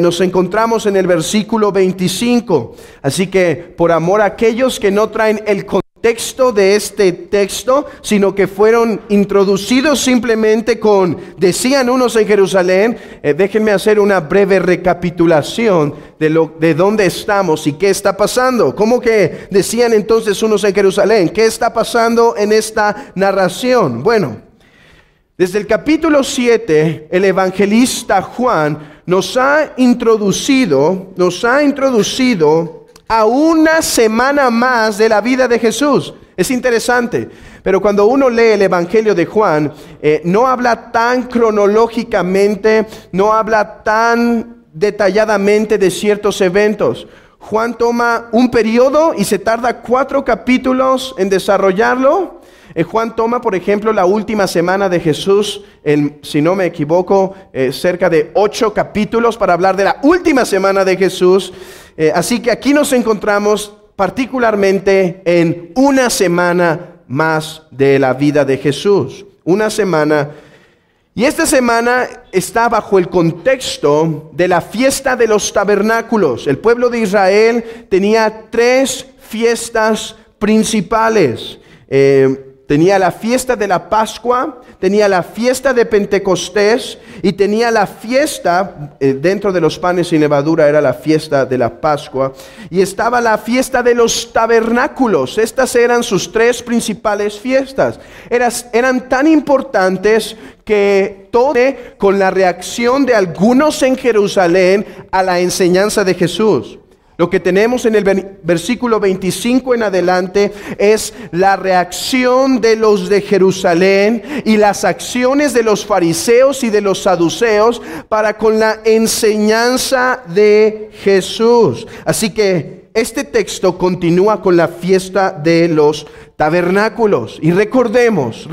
nos encontramos en el versículo 25. Así que por amor a aquellos que no traen el contexto de este texto, sino que fueron introducidos simplemente con decían unos en Jerusalén, déjenme hacer una breve recapitulación de dónde estamos y qué está pasando. ¿Cómo que decían entonces unos en Jerusalén? ¿Qué está pasando en esta narración? Bueno, desde el capítulo 7, el evangelista Juan nos ha introducido a una semana más de la vida de Jesús. Es interesante, pero cuando uno lee el Evangelio de Juan, no habla tan cronológicamente, no habla tan detalladamente de ciertos eventos. Juan toma un periodo y se tarda 4 capítulos en desarrollarlo. Juan toma, por ejemplo, la última semana de Jesús, si no me equivoco, cerca de 8 capítulos para hablar de la última semana de Jesús. Así que aquí nos encontramos particularmente en una semana más de la vida de Jesús. Una semana. Y esta semana está bajo el contexto de la fiesta de los tabernáculos. El pueblo de Israel tenía 3 fiestas principales. Tenía la fiesta de la Pascua, tenía la fiesta de Pentecostés y tenía la fiesta, dentro de los panes sin levadura era la fiesta de la Pascua, y estaba la fiesta de los tabernáculos. Estas eran sus 3 principales fiestas. Eran tan importantes que todo con la reacción de algunos en Jerusalén a la enseñanza de Jesús. Lo que tenemos en el versículo 25 en adelante es la reacción de los de Jerusalén y las acciones de los fariseos y de los saduceos para con la enseñanza de Jesús. Así que este texto continúa con la fiesta de los tabernáculos. Y recordemos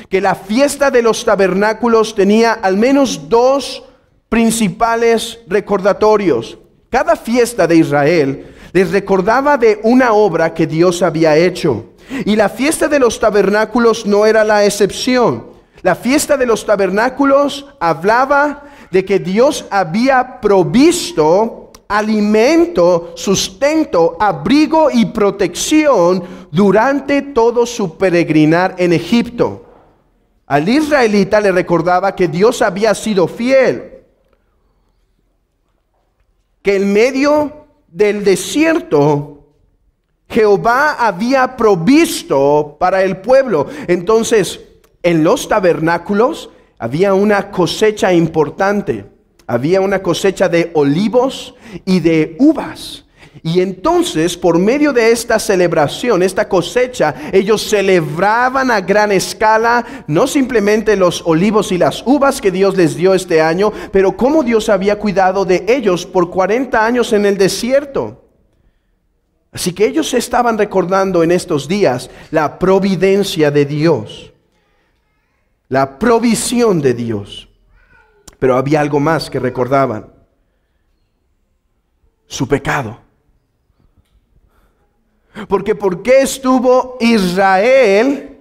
que la fiesta de los tabernáculos tenía al menos 2 principales recordatorios. Cada fiesta de Israel les recordaba de una obra que Dios había hecho. Y la fiesta de los tabernáculos no era la excepción. La fiesta de los tabernáculos hablaba de que Dios había provisto alimento, sustento, abrigo y protección durante todo su peregrinar en Egipto. Al israelita le recordaba que Dios había sido fiel, que en medio del desierto Jehová había provisto para el pueblo. Entonces, en los tabernáculos había una cosecha importante. Había una cosecha de olivos y de uvas. Y entonces, por medio de esta celebración, esta cosecha, ellos celebraban a gran escala, no simplemente los olivos y las uvas que Dios les dio este año, pero cómo Dios había cuidado de ellos por 40 años en el desierto. Así que ellos estaban recordando en estos días la providencia de Dios, la provisión de Dios. Pero había algo más que recordaban: su pecado. Porque ¿por qué estuvo Israel?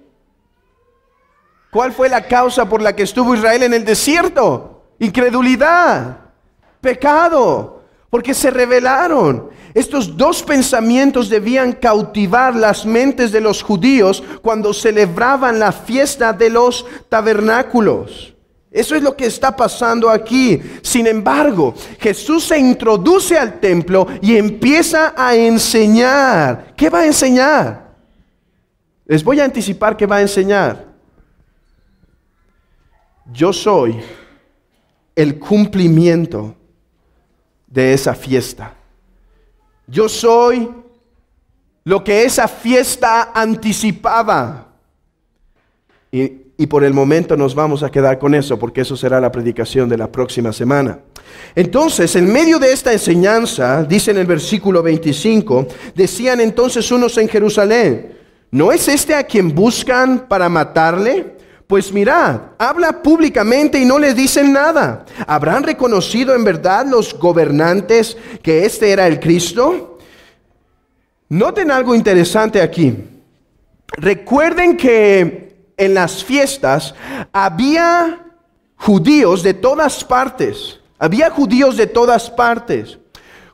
¿Cuál fue la causa por la que estuvo Israel en el desierto? Incredulidad, pecado, porque se rebelaron. Estos 2 pensamientos debían cautivar las mentes de los judíos cuando celebraban la fiesta de los tabernáculos. Eso es lo que está pasando aquí. Sin embargo, Jesús se introduce al templo y empieza a enseñar. ¿Qué va a enseñar? Les voy a anticipar que va a enseñar. Yo soy el cumplimiento de esa fiesta. Yo soy lo que esa fiesta anticipaba. Y por el momento nos vamos a quedar con eso, porque eso será la predicación de la próxima semana. Entonces, en medio de esta enseñanza, dice en el versículo 25, decían entonces unos en Jerusalén: ¿no es este a quien buscan para matarle? Pues mirad, habla públicamente y no les dicen nada. ¿Habrán reconocido en verdad los gobernantes que este era el Cristo? Noten algo interesante aquí. Recuerden que en las fiestas había judíos de todas partes. Había judíos de todas partes.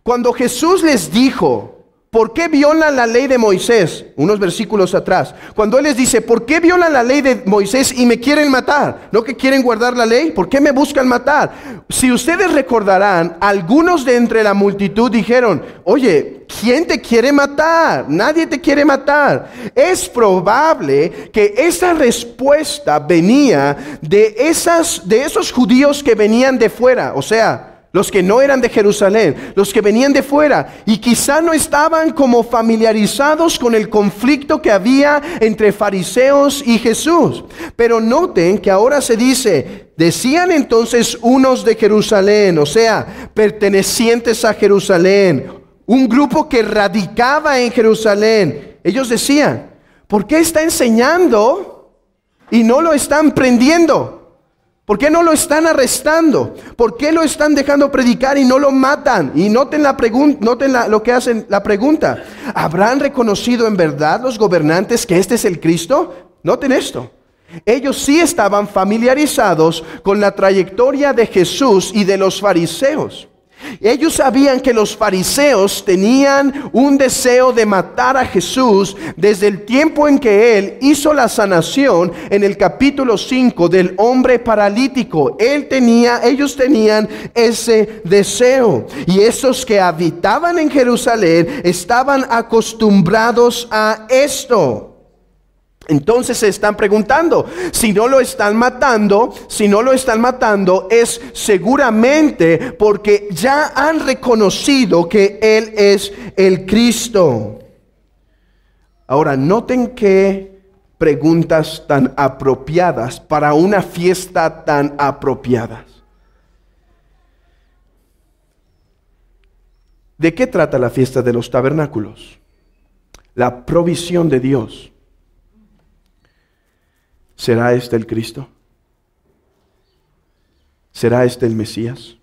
Cuando Jesús les dijo, ¿por qué violan la ley de Moisés? Unos versículos atrás. Cuando Él les dice, ¿por qué violan la ley de Moisés y me quieren matar? ¿No que quieren guardar la ley? ¿Por qué me buscan matar? Si ustedes recordarán, algunos de entre la multitud dijeron, oye, ¿quién te quiere matar? Nadie te quiere matar. Es probable que esa respuesta venía de esos judíos que venían de fuera, o sea, los que no eran de Jerusalén, los que venían de fuera y quizá no estaban como familiarizados con el conflicto que había entre fariseos y Jesús. Pero noten que ahora se dice, decían entonces unos de Jerusalén, o sea, pertenecientes a Jerusalén, un grupo que radicaba en Jerusalén. Ellos decían, ¿por qué está enseñando y no lo están prendiendo? ¿Por qué no lo están arrestando? ¿Por qué lo están dejando predicar y no lo matan? Y noten lo que hacen la pregunta. ¿Habrán reconocido en verdad los gobernantes que este es el Cristo? Noten esto. Ellos sí estaban familiarizados con la trayectoria de Jesús y de los fariseos. Ellos sabían que los fariseos tenían un deseo de matar a Jesús desde el tiempo en que Él hizo la sanación en el capítulo 5 del hombre paralítico. Ellos tenían ese deseo. Y esos que habitaban en Jerusalén estaban acostumbrados a esto. Entonces se están preguntando, si no lo están matando, es seguramente porque ya han reconocido que Él es el Cristo. Ahora, noten qué preguntas tan apropiadas para una fiesta tan apropiada. ¿De qué trata la fiesta de los tabernáculos? La provisión de Dios. ¿Será este el Cristo? ¿Será este el Mesías?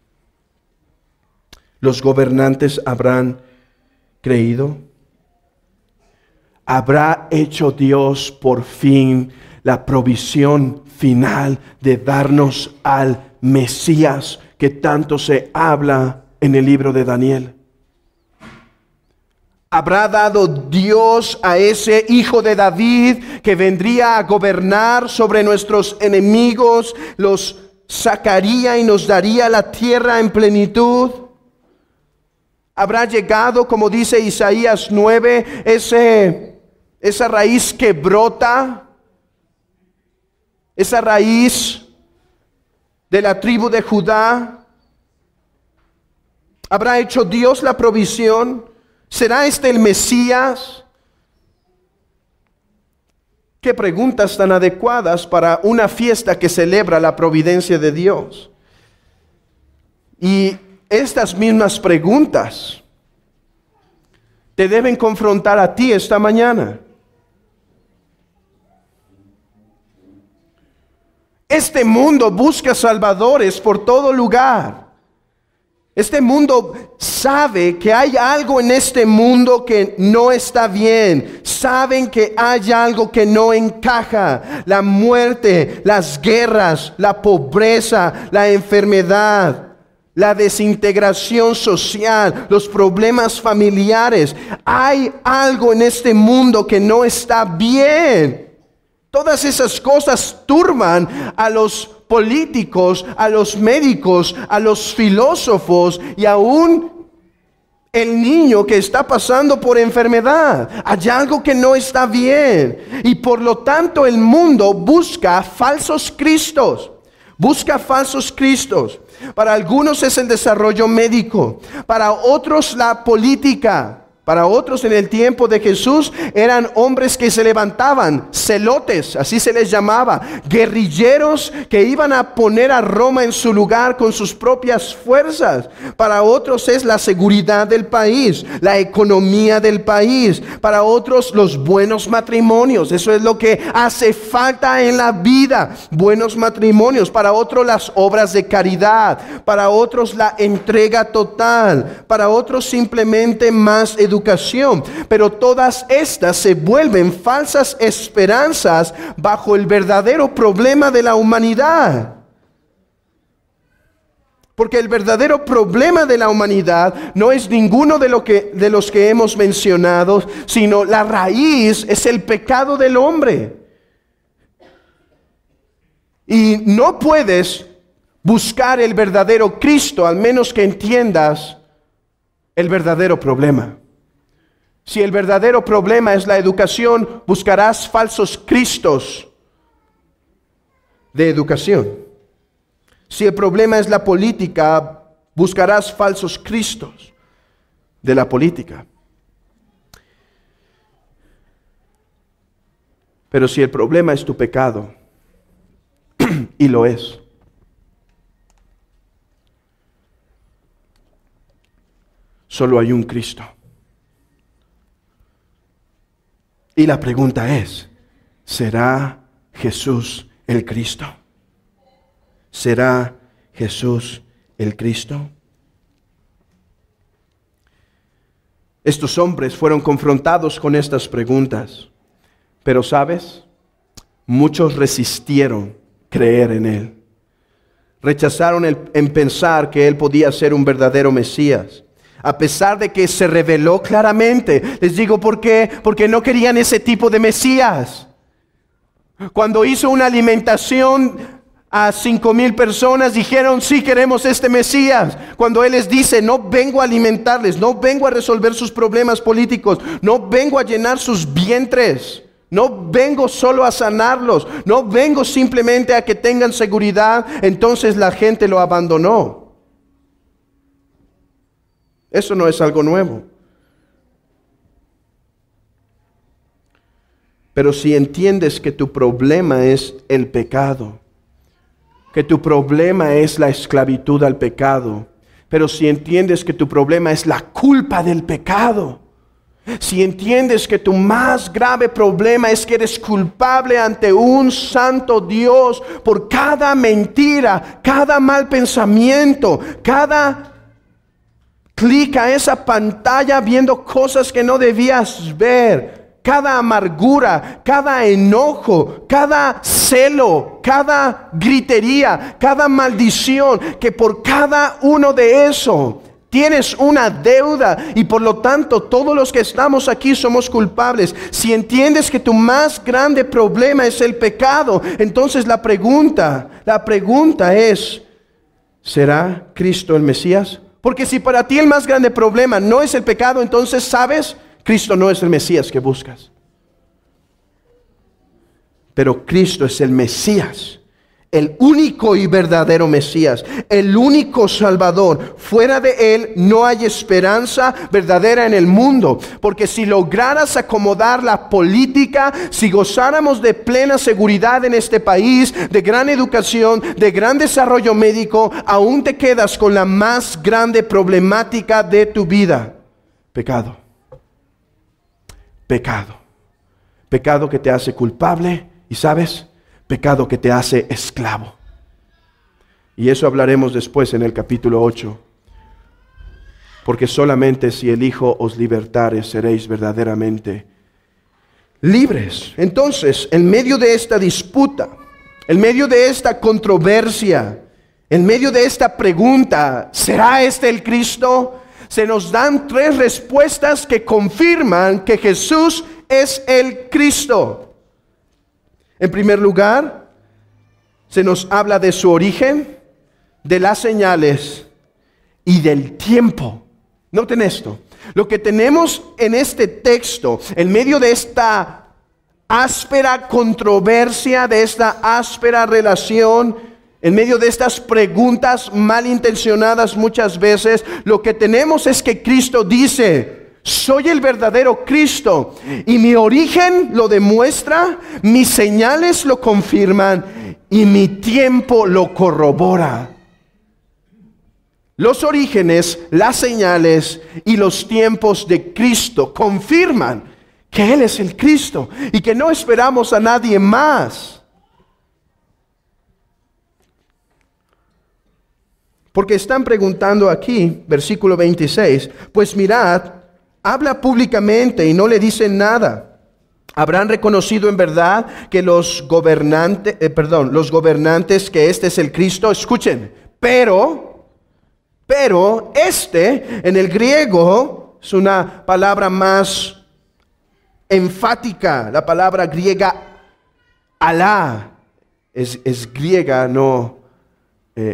¿Los gobernantes habrán creído? ¿Habrá hecho Dios por fin la provisión final de darnos al Mesías que tanto se habla en el libro de Daniel? ¿Habrá dado Dios a ese hijo de David que vendría a gobernar sobre nuestros enemigos, los sacaría y nos daría la tierra en plenitud? ¿Habrá llegado, como dice Isaías 9, esa raíz que brota, esa raíz de la tribu de Judá? ¿Habrá hecho Dios la provisión? ¿Será este el Mesías? Qué preguntas tan adecuadas para una fiesta que celebra la providencia de Dios. Y estas mismas preguntas te deben confrontar a ti esta mañana. Este mundo busca salvadores por todo lugar. Este mundo sabe que hay algo en este mundo que no está bien. Saben que hay algo que no encaja. La muerte, las guerras, la pobreza, la enfermedad, la desintegración social, los problemas familiares. Hay algo en este mundo que no está bien. Todas esas cosas turban a los políticos, a los médicos, a los filósofos y aún el niño que está pasando por enfermedad. Hay algo que no está bien. Y por lo tanto el mundo busca falsos cristos. Busca falsos cristos. Para algunos es el desarrollo médico. Para otros la política. Para otros en el tiempo de Jesús eran hombres que se levantaban, celotes, así se les llamaba, guerrilleros que iban a poner a Roma en su lugar con sus propias fuerzas. Para otros es la seguridad del país, la economía del país. Para otros los buenos matrimonios, eso es lo que hace falta en la vida, buenos matrimonios. Para otros las obras de caridad, para otros la entrega total, para otros simplemente más educación. Pero todas estas se vuelven falsas esperanzas bajo el verdadero problema de la humanidad. Porque el verdadero problema de la humanidad no es ninguno de los que hemos mencionado, sino la raíz es el pecado del hombre. Y no puedes buscar el verdadero Cristo, al menos que entiendas el verdadero problema. Si el verdadero problema es la educación, buscarás falsos cristos de educación. Si el problema es la política, buscarás falsos cristos de la política. Pero si el problema es tu pecado, y lo es, solo hay un Cristo. Y la pregunta es, ¿será Jesús el Cristo? ¿Será Jesús el Cristo? Estos hombres fueron confrontados con estas preguntas, pero ¿sabes? Muchos resistieron creer en Él. Rechazaron en pensar que Él podía ser un verdadero Mesías. A pesar de que se reveló claramente. Les digo por qué. Porque no querían ese tipo de Mesías. Cuando hizo una alimentación a 5,000 personas, dijeron, sí queremos este Mesías. Cuando Él les dice, no vengo a alimentarles, no vengo a resolver sus problemas políticos, no vengo a llenar sus vientres, no vengo solo a sanarlos, no vengo simplemente a que tengan seguridad, entonces la gente lo abandonó. Eso no es algo nuevo. Pero si entiendes que tu problema es el pecado, que tu problema es la esclavitud al pecado, pero si entiendes que tu problema es la culpa del pecado, si entiendes que tu más grave problema es que eres culpable ante un santo Dios por cada mentira, cada mal pensamiento, cada clic a esa pantalla viendo cosas que no debías ver, cada amargura, cada enojo, cada celo, cada gritería, cada maldición, que por cada uno de eso tienes una deuda y por lo tanto todos los que estamos aquí somos culpables. Si entiendes que tu más grande problema es el pecado, entonces la pregunta es, ¿será Cristo el Mesías? Porque si para ti el más grande problema no es el pecado, entonces sabes, Cristo no es el Mesías que buscas. Pero Cristo es el Mesías, el único y verdadero Mesías, el único Salvador. Fuera de Él no hay esperanza verdadera en el mundo. Porque si lograras acomodar la política, si gozáramos de plena seguridad en este país, de gran educación, de gran desarrollo médico, aún te quedas con la más grande problemática de tu vida: pecado. Pecado. Pecado que te hace culpable y, ¿sabes?, pecado que te hace esclavo. Y eso hablaremos después en el capítulo 8. Porque solamente si el Hijo os libertare seréis verdaderamente libres. Entonces, en medio de esta disputa, en medio de esta controversia, en medio de esta pregunta, ¿será este el Cristo?, se nos dan 3 respuestas que confirman que Jesús es el Cristo. En primer lugar, se nos habla de su origen, de las señales y del tiempo. Noten esto. Lo que tenemos en este texto, en medio de esta áspera controversia, de esta áspera relación, en medio de estas preguntas malintencionadas muchas veces, lo que tenemos es que Cristo dice: soy el verdadero Cristo y mi origen lo demuestra, mis señales lo confirman y mi tiempo lo corrobora. Los orígenes, las señales y los tiempos de Cristo confirman que Él es el Cristo y que no esperamos a nadie más. Porque están preguntando aquí, versículo 26, pues mirad, habla públicamente y no le dicen nada. ¿Habrán reconocido en verdad que los gobernantes que este es el Cristo? Escuchen, pero Pero en el griego es una palabra más enfática. La palabra griega Alá es griega, no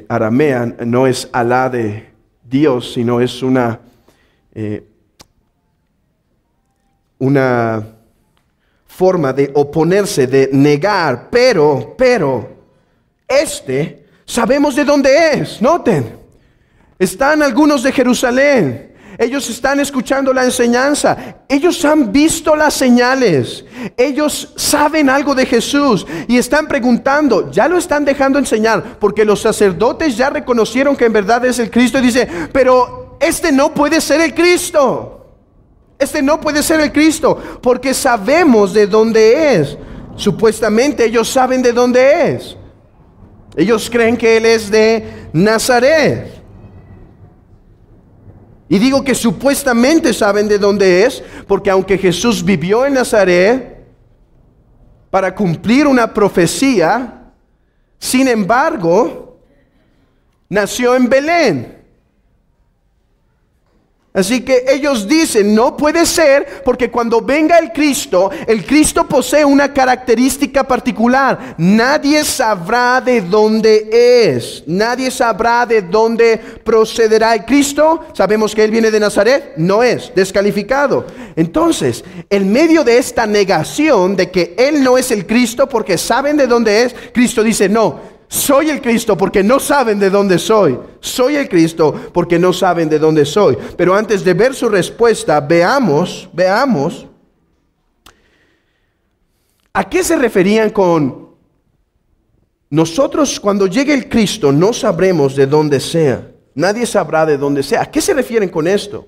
aramea, no es Alá de Dios, sino es una forma de oponerse, de negar. Pero, sabemos de dónde es. Noten, están algunos de Jerusalén. Ellos están escuchando la enseñanza. Ellos han visto las señales. Ellos saben algo de Jesús y están preguntando. Ya lo están dejando enseñar porque los sacerdotes ya reconocieron que en verdad es el Cristo. Y dice, pero no puede ser el Cristo. No puede ser el Cristo porque sabemos de dónde es. Supuestamente ellos saben de dónde es. Ellos creen que Él es de Nazaret. Y digo que supuestamente saben de dónde es, porque aunque Jesús vivió en Nazaret para cumplir una profecía, sin embargo, nació en Belén. Así que ellos dicen, no puede ser, porque cuando venga el Cristo posee una característica particular. Nadie sabrá de dónde es. Nadie sabrá de dónde procederá el Cristo. Sabemos que Él viene de Nazaret. No es, descalificado. Entonces, en medio de esta negación de que Él no es el Cristo porque saben de dónde es, Cristo dice, no. Soy el Cristo porque no saben de dónde soy. Soy el Cristo porque no saben de dónde soy. Pero antes de ver su respuesta, veamos a qué se referían con nosotros cuando llegue el Cristo no sabremos de dónde sea. Nadie sabrá de dónde sea. ¿A qué se refieren con esto?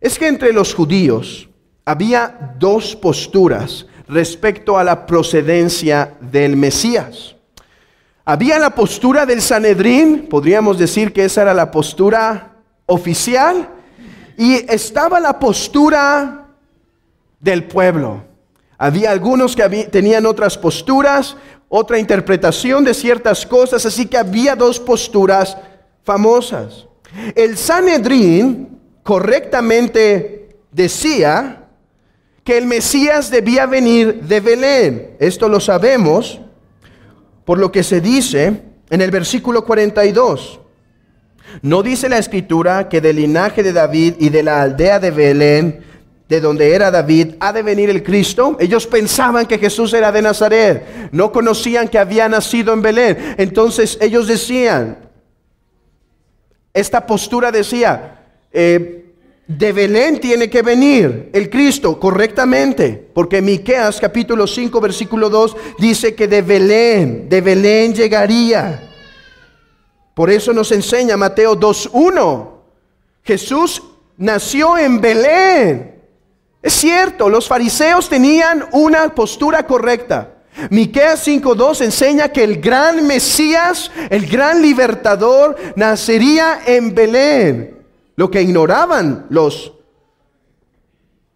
Es que entre los judíos había dos posturas respecto a la procedencia del Mesías. Había la postura del Sanedrín, podríamos decir que esa era la postura oficial, y estaba la postura del pueblo. Había algunos que tenían otras posturas, otra interpretación de ciertas cosas, así que había dos posturas famosas. El Sanedrín correctamente decía que el Mesías debía venir de Belén. Esto lo sabemos por lo que se dice en el versículo 42. ¿No dice la Escritura que del linaje de David y de la aldea de Belén, de donde era David, ha de venir el Cristo? Ellos pensaban que Jesús era de Nazaret. No conocían que había nacido en Belén. Entonces ellos decían, esta postura decía, de Belén tiene que venir el Cristo, correctamente, porque Miqueas capítulo 5 versículo 2 dice que de Belén llegaría. Por eso nos enseña Mateo 2:1, Jesús nació en Belén. Es cierto, los fariseos tenían una postura correcta. Miqueas 5:2 enseña que el gran Mesías, el gran libertador, nacería en Belén. Lo que ignoraban los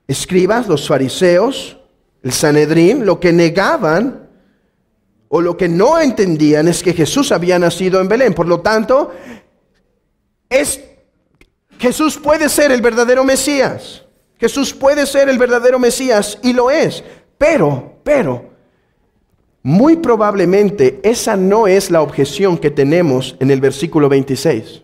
escribas, los fariseos, el Sanedrín, lo que negaban o lo que no entendían es que Jesús había nacido en Belén. Por lo tanto, Jesús puede ser el verdadero Mesías. Jesús puede ser el verdadero Mesías y lo es. Pero, muy probablemente esa no es la objeción que tenemos en el versículo 26.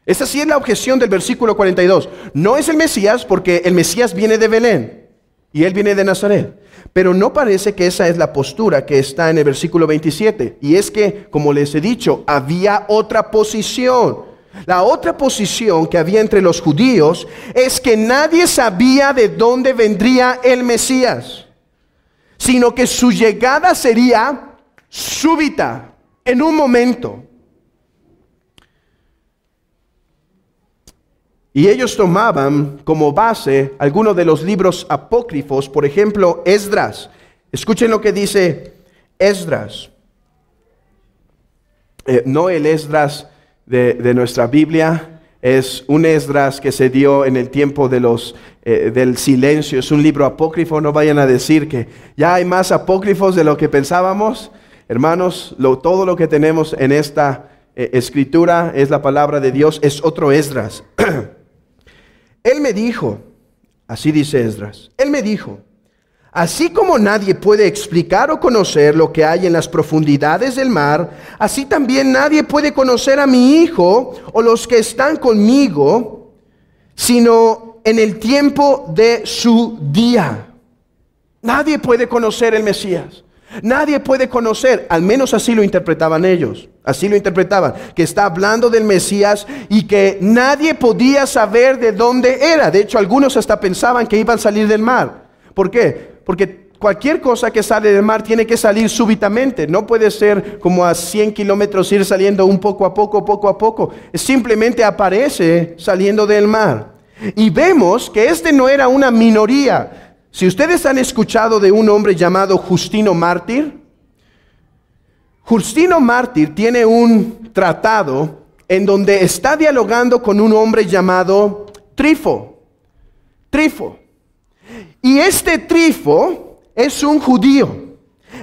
Esa sí es la objeción del versículo 42. No es el Mesías porque el Mesías viene de Belén y Él viene de Nazaret. Pero no parece que esa es la postura que está en el versículo 27. Y es que, como les he dicho, había otra posición. La otra posición que había entre los judíos es que nadie sabía de dónde vendría el Mesías, sino que su llegada sería súbita, en un momento. Y ellos tomaban como base algunos de los libros apócrifos, por ejemplo, Esdras. Escuchen lo que dice Esdras. No el Esdras de nuestra Biblia, es un Esdras que se dio en el tiempo de del silencio. Es un libro apócrifo, no vayan a decir que ya hay más apócrifos de lo que pensábamos. Hermanos, todo lo que tenemos en esta escritura, es la palabra de Dios, es otro Esdras. Él me dijo, así dice Esdras, él me dijo, así como nadie puede explicar o conocer lo que hay en las profundidades del mar, así también nadie puede conocer a mi hijo o los que están conmigo, sino en el tiempo de su día. Nadie puede conocer el Mesías. Nadie puede conocer, al menos así lo interpretaban ellos. Así lo interpretaban, que está hablando del Mesías y que nadie podía saber de dónde era. De hecho, algunos hasta pensaban que iban a salir del mar. ¿Por qué? Porque cualquier cosa que sale del mar tiene que salir súbitamente. No puede ser como a 100 kilómetros ir saliendo un poco a poco, poco a poco. Simplemente aparece saliendo del mar. Y vemos que este no era una minoría. Si ustedes han escuchado de un hombre llamado Justino Mártir, Justino Mártir tiene un tratado en donde está dialogando con un hombre llamado Trifo. Y este Trifo es un judío.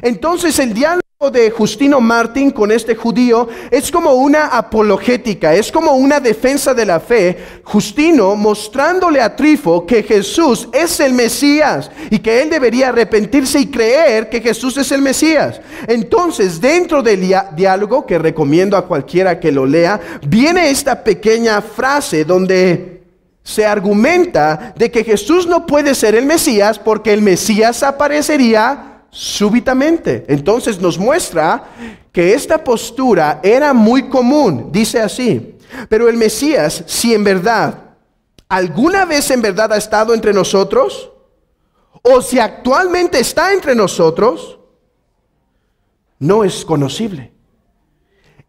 Entonces el diálogo de Justino Mártir con este judío es como una apologética, es como una defensa de la fe. Justino mostrándole a Trifo que Jesús es el Mesías y que él debería arrepentirse y creer que Jesús es el Mesías. Entonces, dentro del diálogo, que recomiendo a cualquiera que lo lea, viene esta pequeña frase donde se argumenta de que Jesús no puede ser el Mesías porque el Mesías aparecería súbitamente. Entonces nos muestra que esta postura era muy común. Dice así: pero el Mesías, si en verdad, alguna vez en verdad ha estado entre nosotros, o si actualmente está entre nosotros, no es conocible.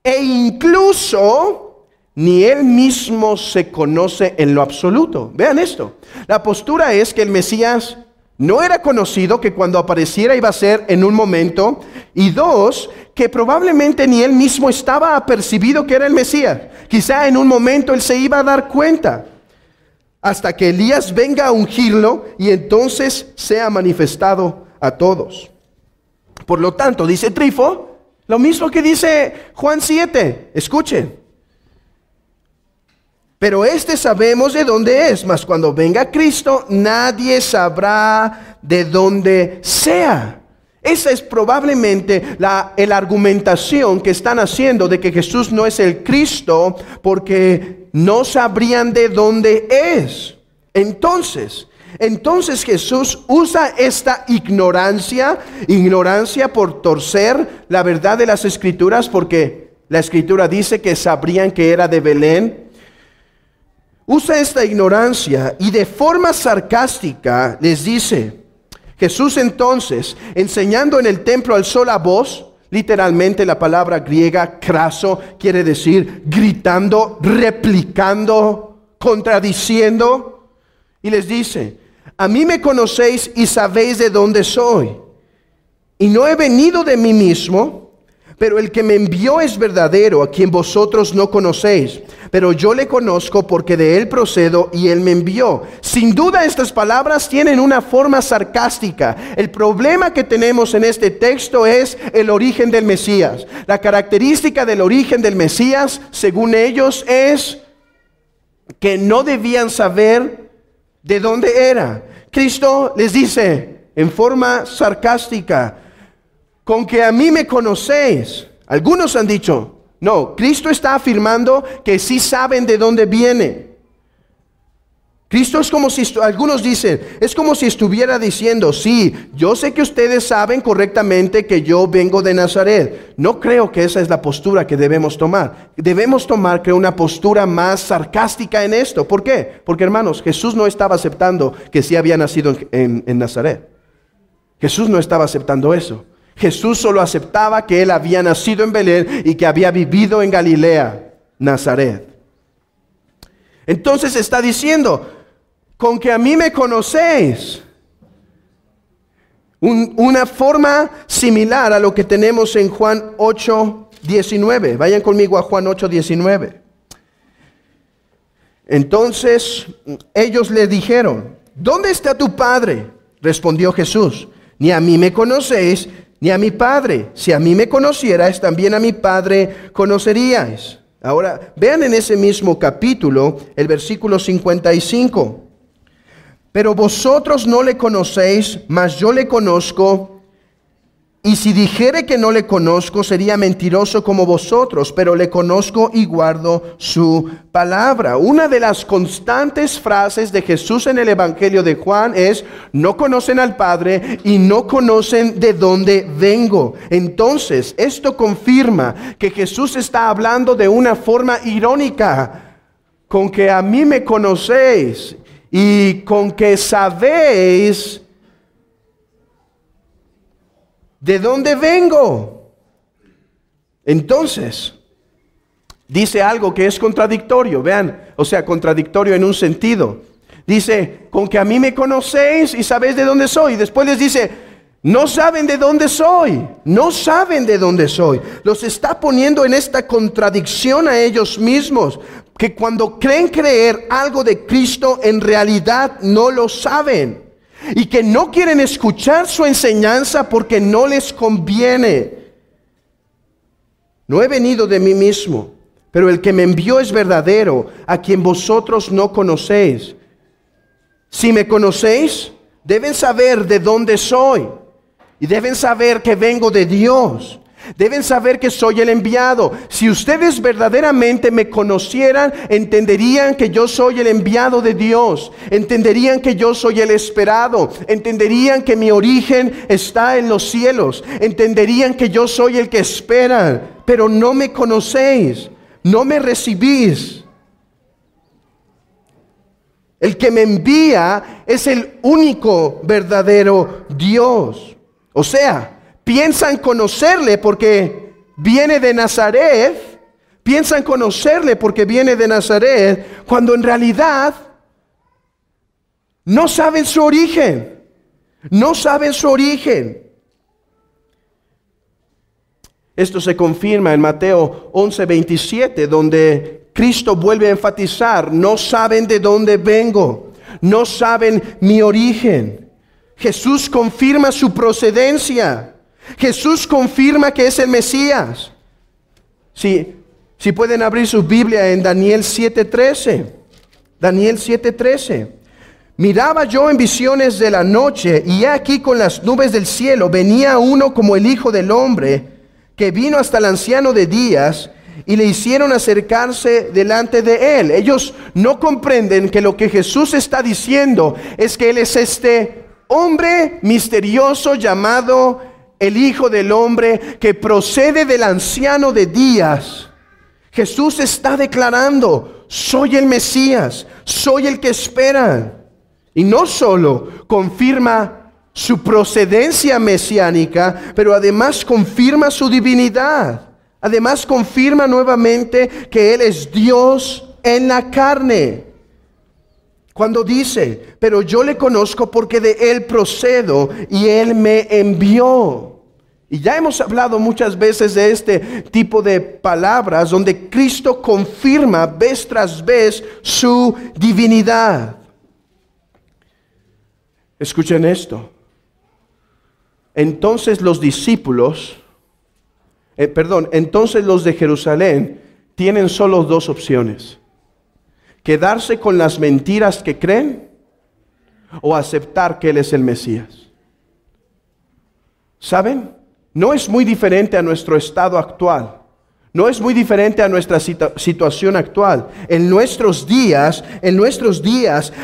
E incluso ni él mismo se conoce en lo absoluto. Vean esto. La postura es que el Mesías no era conocido, que cuando apareciera iba a ser en un momento. Y dos, que probablemente ni él mismo estaba apercibido que era el Mesías. Quizá en un momento él se iba a dar cuenta, hasta que Elías venga a ungirlo y entonces sea manifestado a todos. Por lo tanto, dice Trifo, lo mismo que dice Juan 7. Escuchen. Pero sabemos de dónde es, mas cuando venga Cristo, nadie sabrá de dónde sea. Esa es probablemente la argumentación que están haciendo de que Jesús no es el Cristo, porque no sabrían de dónde es. Entonces Jesús usa esta ignorancia por torcer la verdad de las Escrituras, porque la Escritura dice que sabrían que era de Belén. Usa esta ignorancia y de forma sarcástica les dice, Jesús entonces, enseñando en el templo al sola voz, literalmente la palabra griega craso quiere decir gritando, replicando, contradiciendo, y les dice, a mí me conocéis y sabéis de dónde soy, y no he venido de mí mismo, pero el que me envió es verdadero, a quien vosotros no conocéis. Pero yo le conozco porque de él procedo y él me envió. Sin duda estas palabras tienen una forma sarcástica. El problema que tenemos en este texto es el origen del Mesías. La característica del origen del Mesías, según ellos, es que no debían saber de dónde era. Cristo les dice en forma sarcástica, con que a mí me conocéis. Algunos han dicho, no, Cristo está afirmando que sí saben de dónde viene. Cristo es como si, algunos dicen, es como si estuviera diciendo, sí, yo sé que ustedes saben correctamente que yo vengo de Nazaret. No creo que esa es la postura que debemos tomar. Debemos tomar, creo, una postura más sarcástica en esto. ¿Por qué? Porque, hermanos, Jesús no estaba aceptando que sí había nacido en Nazaret. Jesús no estaba aceptando eso. Jesús solo aceptaba que él había nacido en Belén y que había vivido en Galilea, Nazaret. Entonces está diciendo, con que a mí me conocéis. Una forma similar a lo que tenemos en Juan 8:19. Vayan conmigo a Juan 8:19. Entonces ellos le dijeron, ¿dónde está tu Padre? Respondió Jesús, ni a mí me conocéis, ni a mi Padre. Si a mí me conocierais, también a mi Padre conoceríais. Ahora, vean en ese mismo capítulo, el versículo 55. Pero vosotros no le conocéis, mas yo le conozco. Y si dijere que no le conozco, sería mentiroso como vosotros, pero le conozco y guardo su palabra. Una de las constantes frases de Jesús en el Evangelio de Juan es: no conocen al Padre y no conocen de dónde vengo. Entonces, esto confirma que Jesús está hablando de una forma irónica, con que a mí me conocéis y con que sabéis ¿de dónde vengo? Entonces, dice algo que es contradictorio, vean, o sea, contradictorio en un sentido. Dice, con que a mí me conocéis y sabéis de dónde soy. Después les dice, no saben de dónde soy, no saben de dónde soy. Los está poniendo en esta contradicción a ellos mismos, que cuando creen creer algo de Cristo, en realidad no lo saben. Y que no quieren escuchar su enseñanza porque no les conviene. No he venido de mí mismo, pero el que me envió es verdadero, a quien vosotros no conocéis. Si me conocéis, deben saber de dónde soy. Y deben saber que vengo de Dios. Deben saber que soy el enviado. Si ustedes verdaderamente me conocieran, entenderían que yo soy el enviado de Dios. Entenderían que yo soy el esperado. Entenderían que mi origen está en los cielos. Entenderían que yo soy el que esperan. Pero no me conocéis, no me recibís. El que me envía es el único verdadero Dios. O sea, piensan conocerle porque viene de Nazaret. Piensan conocerle porque viene de Nazaret, cuando en realidad no saben su origen. No saben su origen. Esto se confirma en Mateo 11:27, donde Cristo vuelve a enfatizar: no saben de dónde vengo, no saben mi origen. Jesús confirma su procedencia. Jesús confirma que es el Mesías. Si pueden abrir su Biblia en Daniel 7:13. Daniel 7:13. Miraba yo en visiones de la noche, y he aquí con las nubes del cielo venía uno como el Hijo del Hombre, que vino hasta el anciano de días, y le hicieron acercarse delante de él. Ellos no comprenden que lo que Jesús está diciendo es que él es este hombre misterioso llamado el Hijo del Hombre, que procede del anciano de días. Jesús está declarando: soy el Mesías, soy el que esperan. Y no solo confirma su procedencia mesiánica, pero además confirma su divinidad. Además confirma nuevamente que Él es Dios en la carne. Cuando dice: pero yo le conozco porque de Él procedo y Él me envió. Y ya hemos hablado muchas veces de este tipo de palabras donde Cristo confirma vez tras vez su divinidad. Escuchen esto. Entonces los discípulos, entonces los de Jerusalén tienen solo dos opciones: quedarse con las mentiras que creen o aceptar que Él es el Mesías. ¿Saben? No es muy diferente a nuestro estado actual. No es muy diferente a nuestra situación actual. En nuestros días,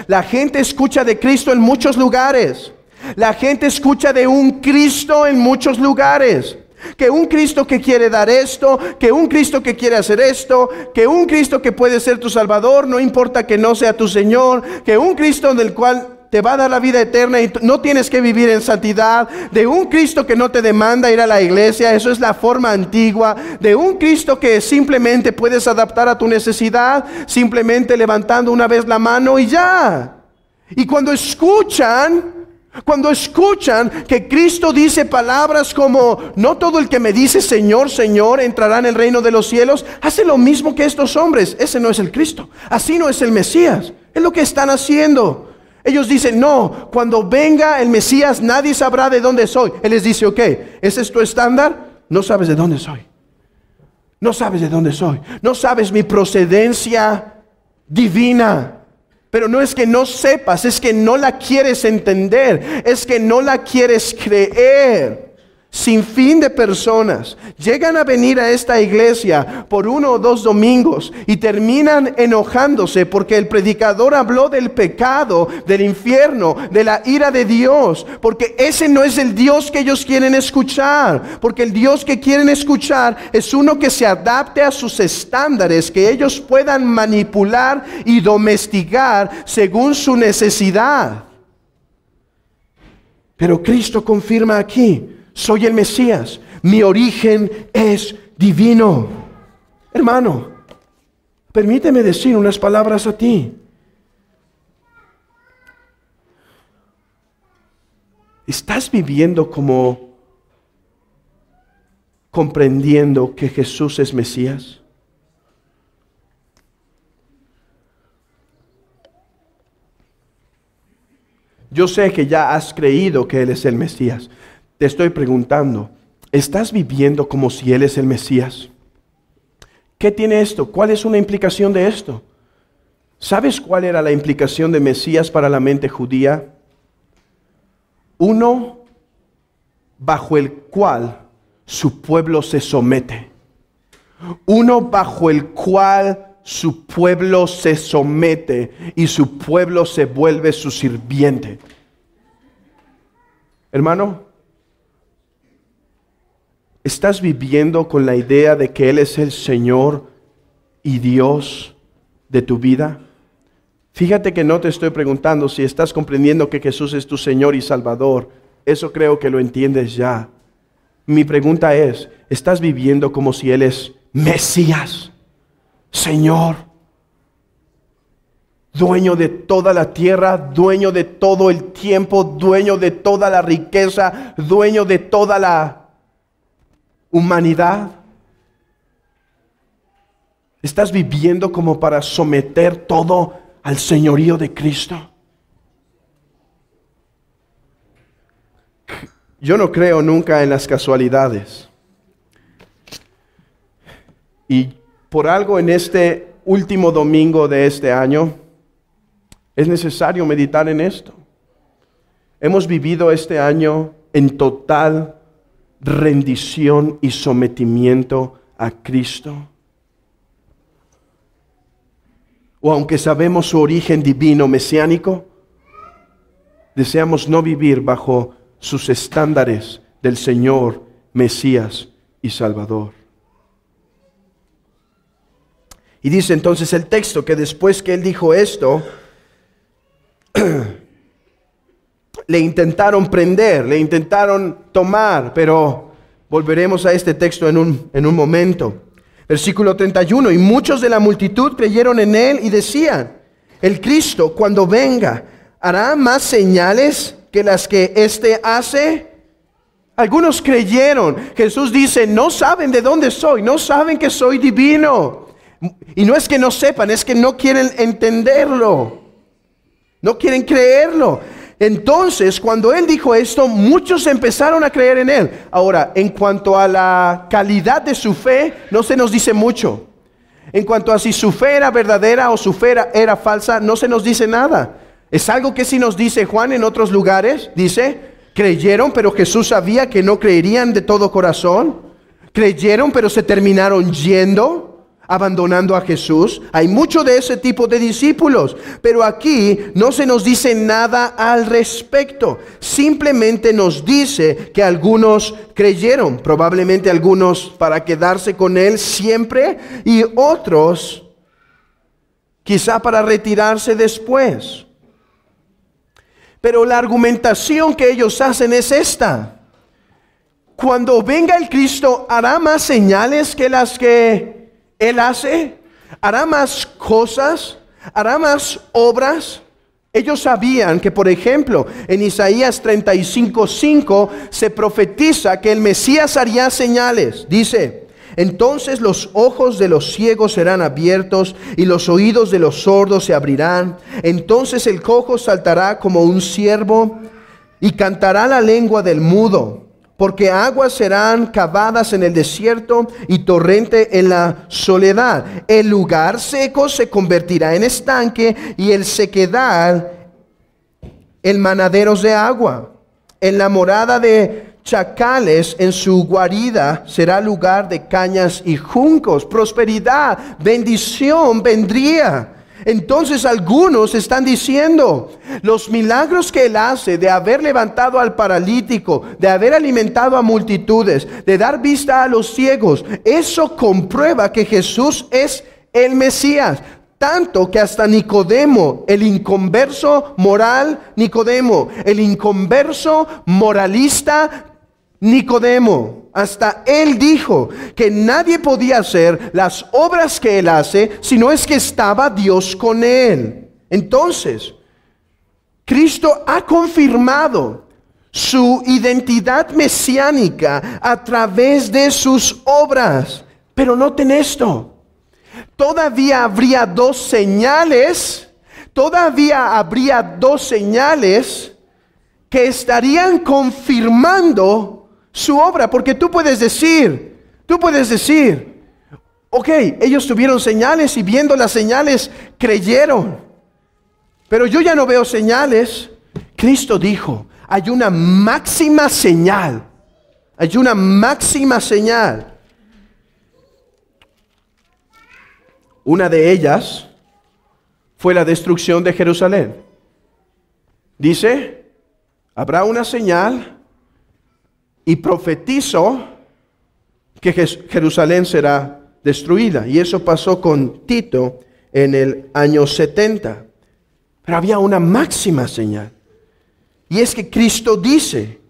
la gente escucha de Cristo en muchos lugares. La gente escucha de un Cristo en muchos lugares. Que un Cristo que quiere dar esto, que un Cristo que quiere hacer esto, que un Cristo que puede ser tu Salvador, no importa que no sea tu Señor, que un Cristo del cual te va a dar la vida eterna y no tienes que vivir en santidad, de un Cristo que no te demanda ir a la iglesia, eso es la forma antigua, de un Cristo que simplemente puedes adaptar a tu necesidad, simplemente levantando una vez la mano y ya. Y cuando escuchan que Cristo dice palabras como: no todo el que me dice Señor, Señor entrará en el reino de los cielos, hace lo mismo que estos hombres. Ese no es el Cristo, así no es el Mesías. Es lo que están haciendo. Ellos dicen, no, cuando venga el Mesías nadie sabrá de dónde soy. Él les dice, ok, ¿ese es tu estándar? No sabes de dónde soy. No sabes de dónde soy. No sabes mi procedencia divina. Pero no es que no sepas, es que no la quieres entender. Es que no la quieres creer. Sin fin de personas llegan a venir a esta iglesia por 1 o 2 domingos y terminan enojándose porque el predicador habló del pecado, del infierno, de la ira de Dios, porque ese no es el Dios que ellos quieren escuchar, porque el Dios que quieren escuchar es uno que se adapte a sus estándares, que ellos puedan manipular y domesticar según su necesidad. Pero Cristo confirma aquí: soy el Mesías, mi origen es divino. Hermano, permíteme decir unas palabras a ti. ¿Estás viviendo como comprendiendo que Jesús es Mesías? Yo sé que ya has creído que Él es el Mesías. Te estoy preguntando, ¿estás viviendo como si Él es el Mesías? ¿Qué tiene esto? ¿Cuál es una implicación de esto? ¿Sabes cuál era la implicación de Mesías para la mente judía? Uno bajo el cual su pueblo se somete. Uno bajo el cual su pueblo se somete y su pueblo se vuelve su sirviente. Hermano, ¿estás viviendo con la idea de que Él es el Señor y Dios de tu vida? Fíjate que no te estoy preguntando si estás comprendiendo que Jesús es tu Señor y Salvador. Eso creo que lo entiendes ya. Mi pregunta es, ¿estás viviendo como si Él es Mesías, Señor, dueño de toda la tierra, dueño de todo el tiempo, dueño de toda la riqueza, dueño de toda la humanidad? ¿Estás viviendo como para someter todo al señorío de Cristo? Yo no creo nunca en las casualidades. Y por algo en este último domingo de este año es necesario meditar en esto. Hemos vivido este año en total rendición y sometimiento a Cristo. O aunque sabemos su origen divino mesiánico, deseamos no vivir bajo sus estándares del Señor, Mesías y Salvador. Y dice entonces el texto que después que Él dijo esto, le intentaron prender, le intentaron tomar, pero volveremos a este texto en un momento. Versículo 31, y muchos de la multitud creyeron en Él y decían, el Cristo cuando venga, ¿hará más señales que las que éste hace? Algunos creyeron. Jesús dice, no saben de dónde soy, no saben que soy divino. Y no es que no sepan, es que no quieren entenderlo, no quieren creerlo. Entonces, cuando Él dijo esto, muchos empezaron a creer en Él. Ahora, en cuanto a la calidad de su fe, no se nos dice mucho. En cuanto a si su fe era verdadera o su fe era falsa, no se nos dice nada. Es algo que sí nos dice Juan en otros lugares. Dice, creyeron, pero Jesús sabía que no creerían de todo corazón. Creyeron, pero se terminaron yendo, abandonando a Jesús. Hay mucho de ese tipo de discípulos, pero aquí no se nos dice nada al respecto. Simplemente nos dice que algunos creyeron, probablemente algunos para quedarse con Él siempre y otros quizá para retirarse después. Pero la argumentación que ellos hacen es esta: cuando venga el Cristo, ¿hará más señales que las que Él hace? ¿Hará más cosas? ¿Hará más obras? Ellos sabían que, por ejemplo, en Isaías 35:5 se profetiza que el Mesías haría señales. Dice, Entonces los ojos de los ciegos serán abiertos y los oídos de los sordos se abrirán. Entonces el cojo saltará como un ciervo y cantará la lengua del mudo. Porque aguas serán cavadas en el desierto y torrente en la soledad. El lugar seco se convertirá en estanque y el sequedad en manaderos de agua. En la morada de chacales, en su guarida, será lugar de cañas y juncos. Prosperidad, bendición vendría. Entonces algunos están diciendo, los milagros que Él hace de haber levantado al paralítico, de haber alimentado a multitudes, de dar vista a los ciegos, eso comprueba que Jesús es el Mesías. Tanto que hasta Nicodemo, el inconverso moral Nicodemo, el inconverso moralista Nicodemo, hasta él dijo que nadie podía hacer las obras que él hace si no es que estaba Dios con él. Entonces, Cristo ha confirmado su identidad mesiánica a través de sus obras. Pero noten esto. Todavía habría dos señales que estarían confirmando su obra, porque tú puedes decir, ok, ellos tuvieron señales y viendo las señales creyeron, pero yo ya no veo señales. Cristo dijo, hay una máxima señal. Una de ellas fue la destrucción de Jerusalén. Dice, habrá una señal y profetizo que Jerusalén será destruida. Y eso pasó con Tito en el año 70. Pero había una máxima señal. Y es que Cristo dice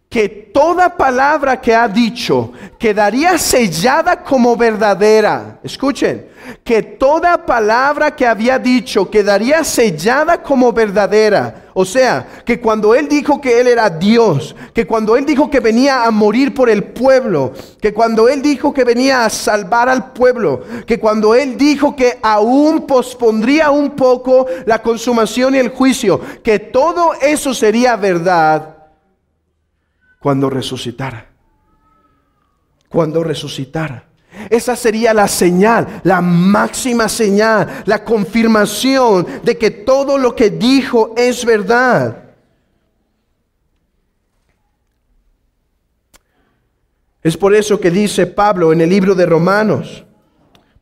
que toda palabra que ha dicho quedaría sellada como verdadera. Escuchen, que toda palabra que había dicho quedaría sellada como verdadera. O sea, que cuando Él dijo que Él era Dios, que cuando Él dijo que venía a morir por el pueblo, que cuando Él dijo que venía a salvar al pueblo, que cuando Él dijo que aún pospondría un poco la consumación y el juicio, que todo eso sería verdad cuando resucitara. Esa sería la señal, la máxima señal, la confirmación de que todo lo que dijo es verdad. Es por eso que dice Pablo en el libro de Romanos,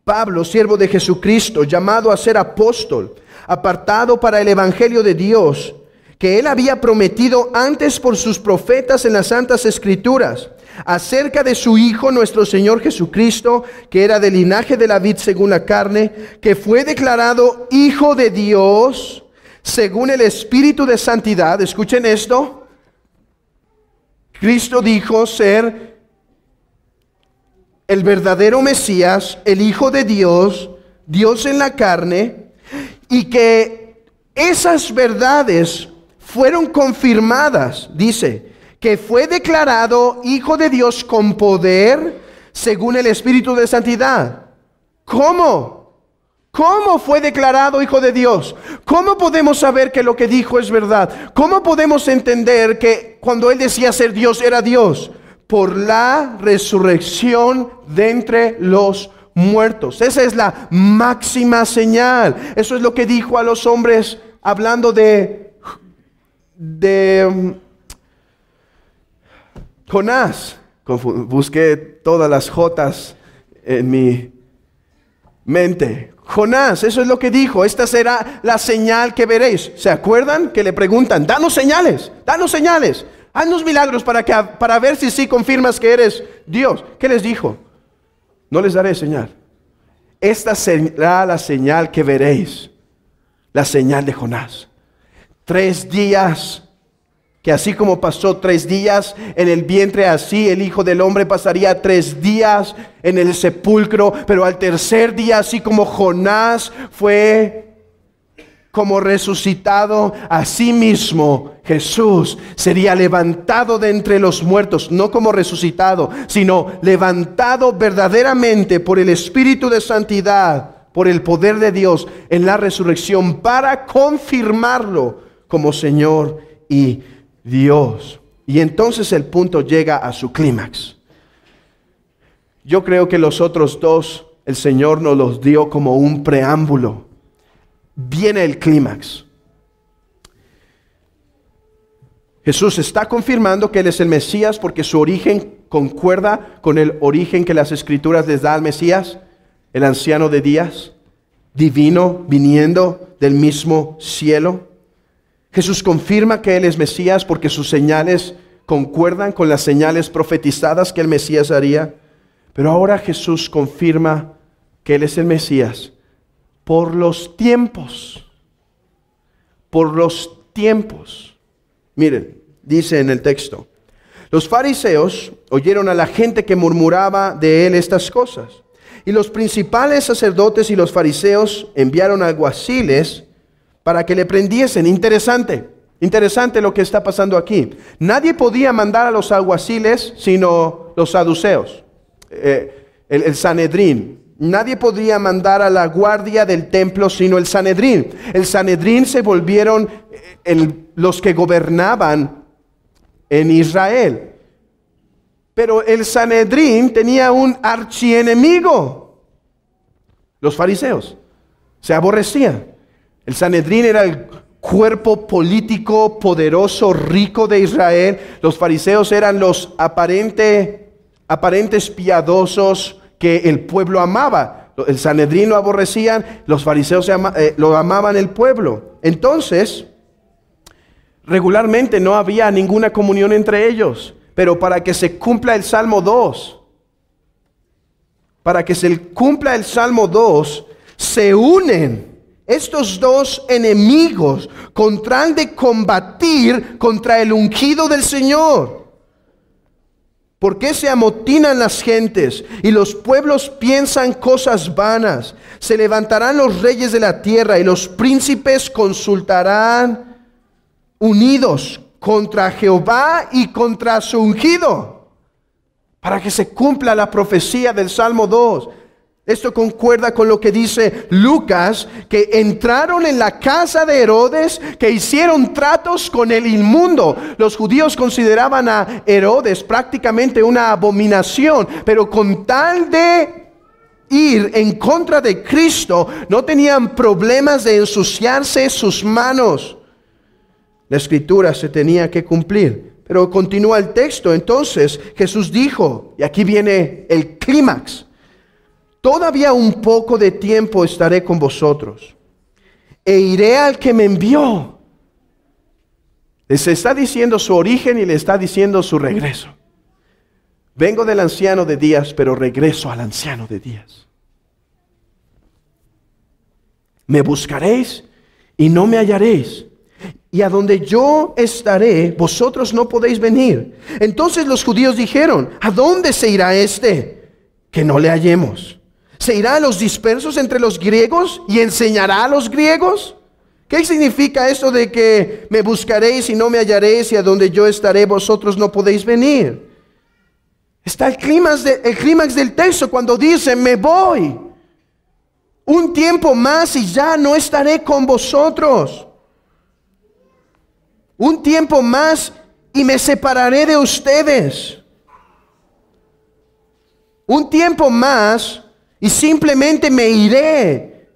Pablo, siervo de Jesucristo, llamado a ser apóstol, apartado para el evangelio de Dios, que Él había prometido antes por sus profetas en las Santas Escrituras, acerca de su Hijo nuestro Señor Jesucristo, que era del linaje de David según la carne, que fue declarado Hijo de Dios según el Espíritu de Santidad. Escuchen esto. Cristo dijo ser el verdadero Mesías, el Hijo de Dios, Dios en la carne, y que esas verdades fueron confirmadas, dice, que fue declarado Hijo de Dios con poder según el Espíritu de Santidad. ¿Cómo? ¿Cómo fue declarado Hijo de Dios? ¿Cómo podemos saber que lo que dijo es verdad? ¿Cómo podemos entender que cuando Él decía ser Dios era Dios? Por la resurrección de entre los muertos. Esa es la máxima señal. Eso es lo que dijo a los hombres hablando de Jonás. Busqué todas las jotas en mi mente. Jonás, eso es lo que dijo. Esta será la señal que veréis. ¿Se acuerdan que le preguntan? Danos señales, haznos milagros para ver si sí confirmas que eres Dios. ¿Qué les dijo? No les daré señal. Esta será la señal que veréis. La señal de Jonás. 3 días, que así como pasó 3 días en el vientre, así el Hijo del Hombre pasaría 3 días en el sepulcro, pero al tercer día, así como Jonás fue como resucitado, asimismo Jesús sería levantado de entre los muertos, no como resucitado, sino levantado verdaderamente por el Espíritu de santidad, por el poder de Dios en la resurrección, para confirmarlo como Señor y Dios. Y entonces el punto llega a su clímax. Yo creo que los otros dos, el Señor nos los dio como un preámbulo. Viene el clímax. Jesús está confirmando que Él es el Mesías porque su origen concuerda con el origen que las Escrituras les da al Mesías, el anciano de días, divino, viniendo del mismo cielo. Jesús confirma que Él es Mesías porque sus señales concuerdan con las señales profetizadas que el Mesías haría. Pero ahora Jesús confirma que Él es el Mesías por los tiempos. Por los tiempos. Miren, dice en el texto: los fariseos oyeron a la gente que murmuraba de Él estas cosas. Y los principales sacerdotes y los fariseos enviaron alguaciles para que le prendiesen. Interesante lo que está pasando aquí. Nadie podía mandar a los alguaciles sino los saduceos, el Sanedrín. Nadie podía mandar a la guardia del templo sino el Sanedrín. El Sanedrín se volvieron los que gobernaban en Israel. Pero el Sanedrín tenía un archienemigo: los fariseos. Se aborrecían. El Sanedrín era el cuerpo político poderoso, rico de Israel. Los fariseos eran los aparentes piadosos que el pueblo amaba. El Sanedrín lo aborrecían, los fariseos lo amaban el pueblo. Entonces, regularmente no había ninguna comunión entre ellos. Pero para que se cumpla el Salmo 2, se unen estos dos enemigos con tal de combatir contra el ungido del Señor. ¿Por qué se amotinan las gentes y los pueblos piensan cosas vanas? Se levantarán los reyes de la tierra y los príncipes consultarán unidos contra Jehová y contra su ungido, para que se cumpla la profecía del Salmo 2. Esto concuerda con lo que dice Lucas, que entraron en la casa de Herodes, que hicieron tratos con el inmundo. Los judíos consideraban a Herodes prácticamente una abominación, pero con tal de ir en contra de Cristo, no tenían problemas de ensuciarse sus manos. La escritura se tenía que cumplir. Pero continúa el texto. Entonces Jesús dijo, y aquí viene el clímax: todavía un poco de tiempo estaré con vosotros, e iré al que me envió. Les está diciendo su origen y le está diciendo su regreso. Vengo del anciano de días, pero regreso al anciano de días. Me buscaréis y no me hallaréis. Y a donde yo estaré, vosotros no podéis venir. Entonces los judíos dijeron: ¿a dónde se irá este que no le hallemos? ¿Se irá a los dispersos entre los griegos y enseñará a los griegos? ¿Qué significa esto de que me buscaréis y no me hallaréis, y a donde yo estaré vosotros no podéis venir? Está el clímax del texto cuando dice: me voy. Un tiempo más y ya no estaré con vosotros. Un tiempo más y me separaré de ustedes. Un tiempo más y simplemente me iré.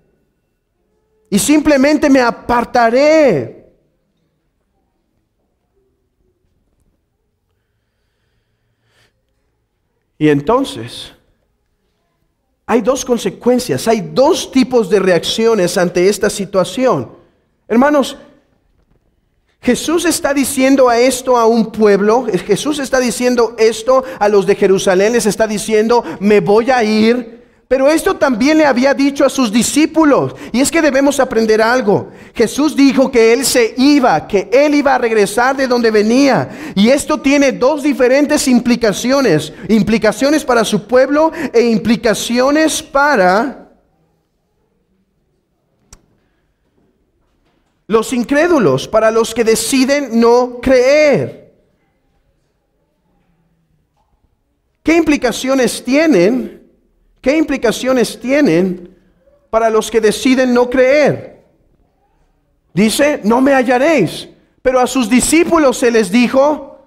Y simplemente me apartaré. Y entonces hay dos consecuencias, hay dos tipos de reacciones ante esta situación. Hermanos, Jesús está diciendo esto a un pueblo, Jesús está diciendo esto a los de Jerusalén, les está diciendo: me voy a ir. Pero esto también le había dicho a sus discípulos. Y es que debemos aprender algo. Jesús dijo que Él se iba, que Él iba a regresar de donde venía. Y esto tiene dos diferentes implicaciones. Implicaciones para su pueblo e implicaciones para Los incrédulos, para los que deciden no creer. ¿Qué implicaciones tienen? ¿Qué implicaciones tienen para los que deciden no creer? Dice, no me hallaréis. Pero a sus discípulos se les dijo,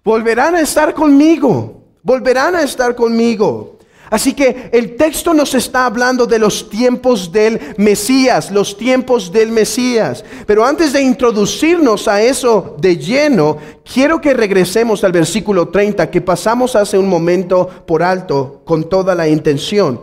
volverán a estar conmigo. Volverán a estar conmigo. Así que el texto nos está hablando de los tiempos del Mesías, los tiempos del Mesías. Pero antes de introducirnos a eso de lleno, quiero que regresemos al versículo 30, que pasamos hace un momento por alto con toda la intención.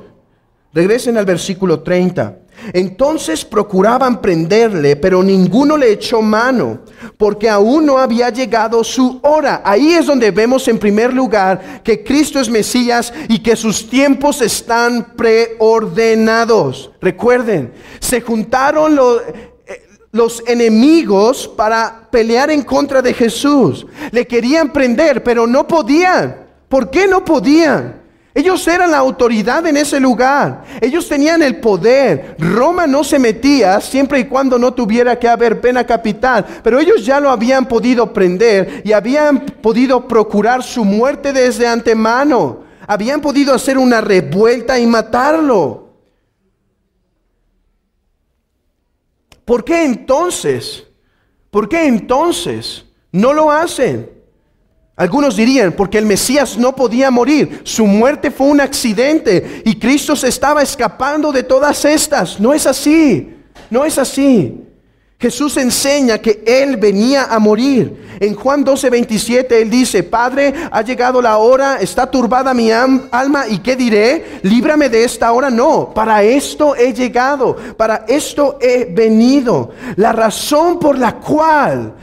Regresen al versículo 30. Entonces procuraban prenderle, pero ninguno le echó mano, porque aún no había llegado su hora. Ahí es donde vemos en primer lugar que Cristo es Mesías y que sus tiempos están preordenados. Recuerden, se juntaron los enemigos para pelear en contra de Jesús. Le querían prender, pero no podían. ¿Por qué no podían? Ellos eran la autoridad en ese lugar. Ellos tenían el poder. Roma no se metía siempre y cuando no tuviera que haber pena capital. Pero ellos ya lo habían podido prender y habían podido procurar su muerte desde antemano. Habían podido hacer una revuelta y matarlo. ¿Por qué entonces? ¿Por qué entonces no lo hacen? Algunos dirían, porque el Mesías no podía morir. Su muerte fue un accidente y Cristo se estaba escapando de todas estas. No es así, no es así. Jesús enseña que Él venía a morir. En Juan 12:27 Él dice, Padre, ha llegado la hora, está turbada mi alma, ¿y qué diré? Líbrame de esta hora. No, para esto he llegado, para esto he venido. La razón por la cual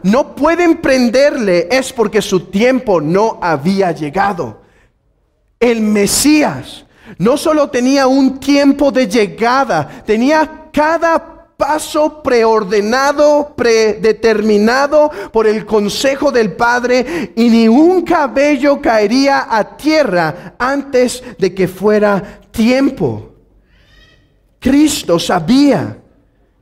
no pueden prenderle es porque su tiempo no había llegado. El Mesías no solo tenía un tiempo de llegada, tenía cada paso preordenado, predeterminado por el consejo del Padre, y ni un cabello caería a tierra antes de que fuera tiempo. Cristo sabía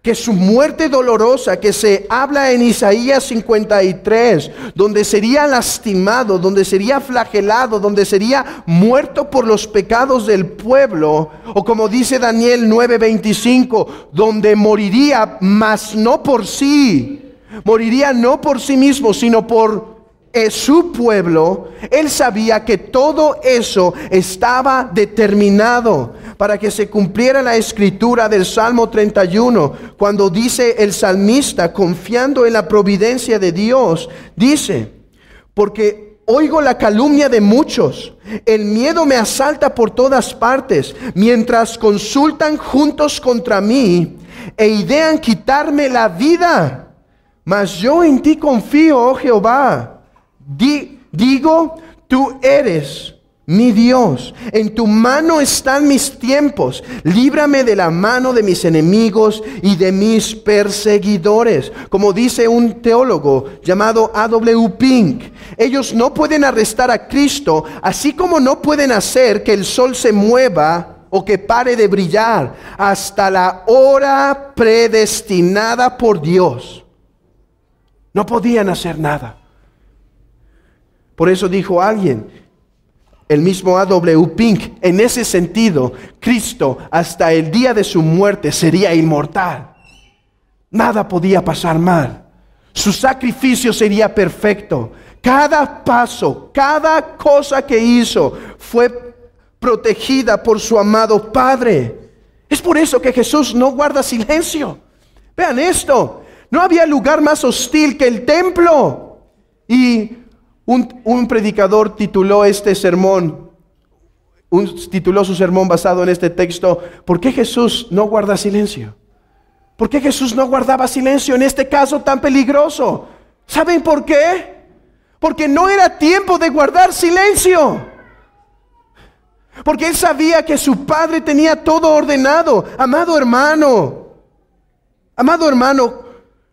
que su muerte dolorosa, que se habla en Isaías 53, donde sería lastimado, donde sería flagelado, donde sería muerto por los pecados del pueblo, o como dice Daniel 9:25, donde moriría, mas no por sí, moriría no por sí mismo, sino por su pueblo. Él sabía que todo eso estaba determinado para que se cumpliera la escritura del Salmo 31, cuando dice el salmista, confiando en la providencia de Dios, dice, porque oigo la calumnia de muchos, el miedo me asalta por todas partes, mientras consultan juntos contra mí e idean quitarme la vida. Mas yo en ti confío, oh Jehová. Digo, tú eres mi Dios, en tu mano están mis tiempos. Líbrame de la mano de mis enemigos y de mis perseguidores. Como dice un teólogo llamado A.W. Pink, ellos no pueden arrestar a Cristo, así como no pueden hacer que el sol se mueva o que pare de brillar hasta la hora predestinada por Dios. No podían hacer nada. Por eso dijo alguien, el mismo A.W. Pink, en ese sentido, Cristo hasta el día de su muerte sería inmortal. Nada podía pasar mal. Su sacrificio sería perfecto. Cada paso, cada cosa que hizo fue protegida por su amado Padre. Es por eso que Jesús no guarda silencio. Vean esto, no había lugar más hostil que el templo. Y un predicador tituló su sermón basado en este texto, ¿por qué Jesús no guarda silencio? ¿Por qué Jesús no guardaba silencio en este caso tan peligroso? ¿Saben por qué? Porque no era tiempo de guardar silencio. Porque Él sabía que su Padre tenía todo ordenado. Amado hermano,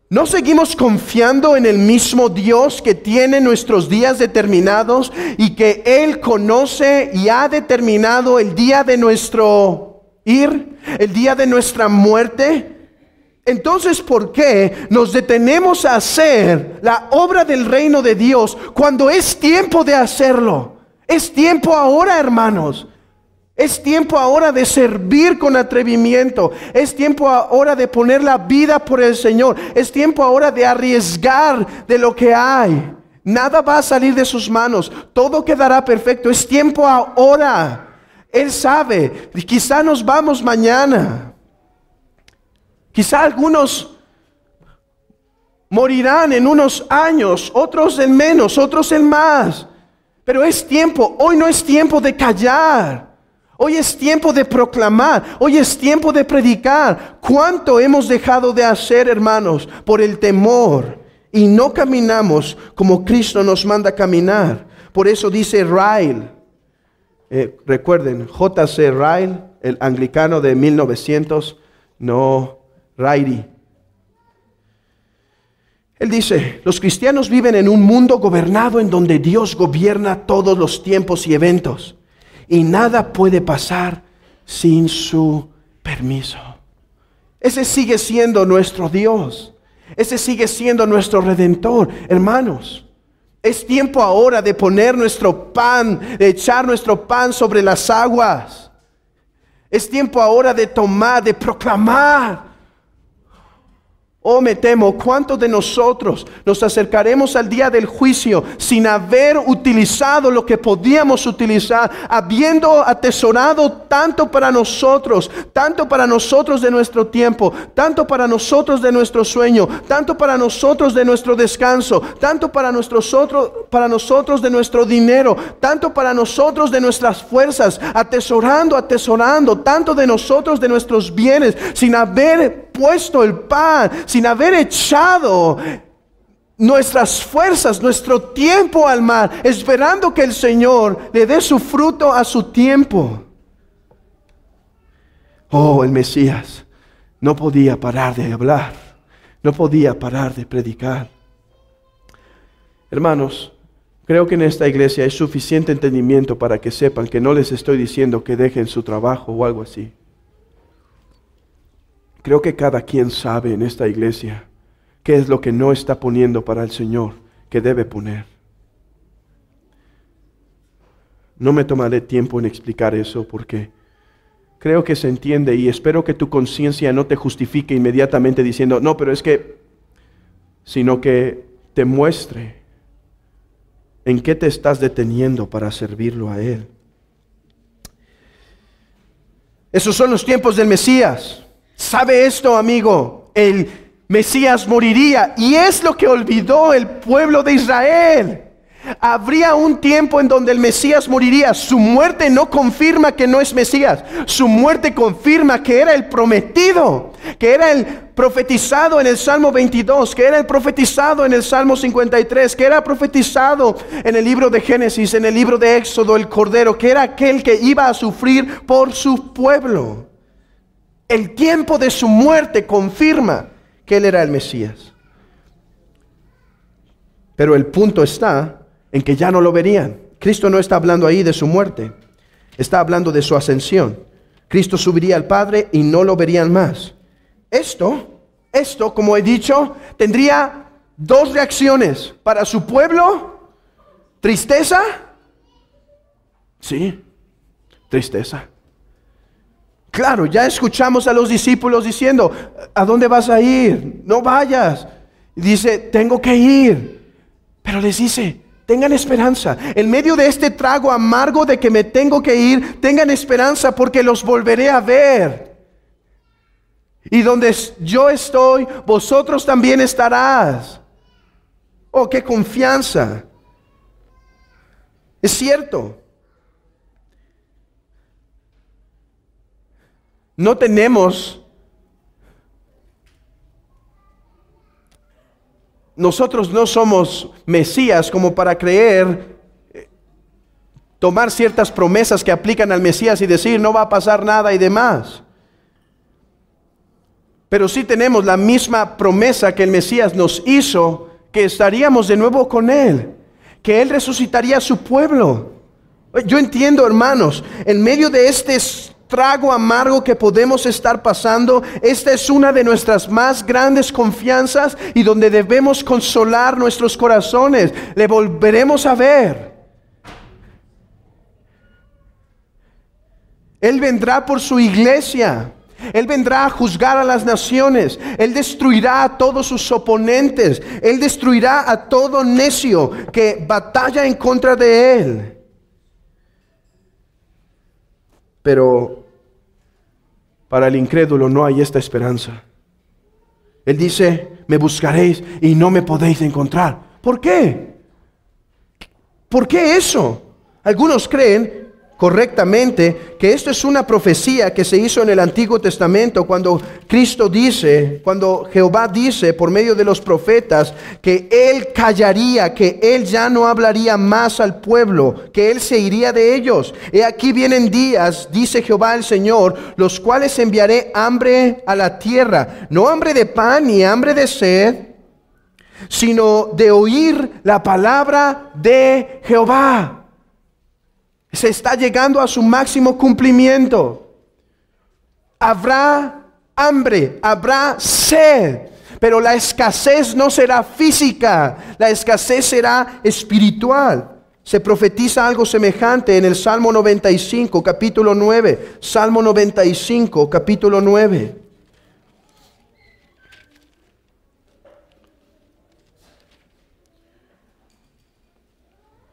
¿no seguimos confiando en el mismo Dios que tiene nuestros días determinados y que Él conoce y ha determinado el día de nuestro ir, el día de nuestra muerte? Entonces, ¿por qué nos detenemos a hacer la obra del reino de Dios cuando es tiempo de hacerlo? Es tiempo ahora, hermanos. Es tiempo ahora de servir con atrevimiento. Es tiempo ahora de poner la vida por el Señor. Es tiempo ahora de arriesgar de lo que hay. Nada va a salir de sus manos. Todo quedará perfecto. Es tiempo ahora. Él sabe. Quizá nos vamos mañana. Quizá algunos morirán en unos años, otros en menos, otros en más. Pero es tiempo. Hoy no es tiempo de callar. Hoy es tiempo de proclamar. Hoy es tiempo de predicar. ¿Cuánto hemos dejado de hacer, hermanos, por el temor? Y no caminamos como Cristo nos manda caminar. Por eso dice Ryle, recuerden, J.C. Ryle, el anglicano de 1900, no Ryle. Él dice, los cristianos viven en un mundo gobernado en donde Dios gobierna todos los tiempos y eventos. Y nada puede pasar sin su permiso. Ese sigue siendo nuestro Dios. Ese sigue siendo nuestro Redentor. Hermanos, es tiempo ahora de poner nuestro pan, de echar nuestro pan sobre las aguas. Es tiempo ahora de tomar, de proclamar. Oh, me temo, ¿cuántos de nosotros nos acercaremos al día del juicio sin haber utilizado lo que podíamos utilizar, habiendo atesorado tanto para nosotros de nuestro tiempo, tanto para nosotros de nuestro sueño, tanto para nosotros de nuestro descanso, tanto para nosotros de nuestro dinero, tanto para nosotros de nuestras fuerzas, atesorando, tanto de nosotros de nuestros bienes, sin haber puesto el pan, sin haber echado nuestras fuerzas, nuestro tiempo al mar, esperando que el Señor le dé su fruto a su tiempo? Oh, el Mesías no podía parar de hablar, no podía parar de predicar. Hermanos, creo que en esta iglesia hay suficiente entendimiento para que sepan que no les estoy diciendo que dejen su trabajo o algo así. Creo que cada quien sabe en esta iglesia qué es lo que no está poniendo para el Señor, que debe poner. No me tomaré tiempo en explicar eso porque creo que se entiende y espero que tu conciencia no te justifique inmediatamente diciendo, no, pero es que, sino que te muestre en qué te estás deteniendo para servirlo a Él. Esos son los tiempos del Mesías. ¿Sabe esto, amigo? El Mesías moriría y es lo que olvidó el pueblo de Israel. Habría un tiempo en donde el Mesías moriría. Su muerte no confirma que no es Mesías. Su muerte confirma que era el prometido, que era el profetizado en el Salmo 22, que era el profetizado en el Salmo 53, que era profetizado en el libro de Génesis, en el libro de Éxodo, el Cordero, que era aquel que iba a sufrir por su pueblo. El tiempo de su muerte confirma que Él era el Mesías. Pero el punto está en que ya no lo verían. Cristo no está hablando ahí de su muerte. Está hablando de su ascensión. Cristo subiría al Padre y no lo verían más. Esto, como he dicho, tendría dos reacciones. Para su pueblo, tristeza. Sí, tristeza. Claro, ya escuchamos a los discípulos diciendo, ¿a dónde vas a ir? No vayas. Y dice, tengo que ir. Pero les dice, tengan esperanza. En medio de este trago amargo de que me tengo que ir, tengan esperanza porque los volveré a ver. Y donde yo estoy, vosotros también estarás. Oh, qué confianza. Es cierto. Nosotros no somos Mesías como para creer, tomar ciertas promesas que aplican al Mesías y decir no va a pasar nada y demás. Pero sí tenemos la misma promesa que el Mesías nos hizo, que estaríamos de nuevo con Él, que Él resucitaría a su pueblo. Yo entiendo, hermanos, en medio de este trago amargo que podemos estar pasando, esta es una de nuestras más grandes confianzas y donde debemos consolar nuestros corazones. Le volveremos a ver. Él vendrá por su iglesia. Él vendrá a juzgar a las naciones. Él destruirá a todos sus oponentes. Él destruirá a todo necio que batalla en contra de Él. Pero para el incrédulo no hay esta esperanza. Él dice, me buscaréis y no me podéis encontrar. ¿Por qué? ¿Por qué eso? Algunos creen correctamente que esto es una profecía que se hizo en el Antiguo Testamento cuando Cristo dice, cuando Jehová dice por medio de los profetas que Él callaría, que Él ya no hablaría más al pueblo, que Él se iría de ellos. He aquí vienen días, dice Jehová el Señor, los cuales enviaré hambre a la tierra, no hambre de pan ni hambre de sed, sino de oír la palabra de Jehová. Se está llegando a su máximo cumplimiento. Habrá hambre, habrá sed, pero la escasez no será física, la escasez será espiritual. Se profetiza algo semejante en el Salmo 95, capítulo 9. Salmo 95, capítulo 9.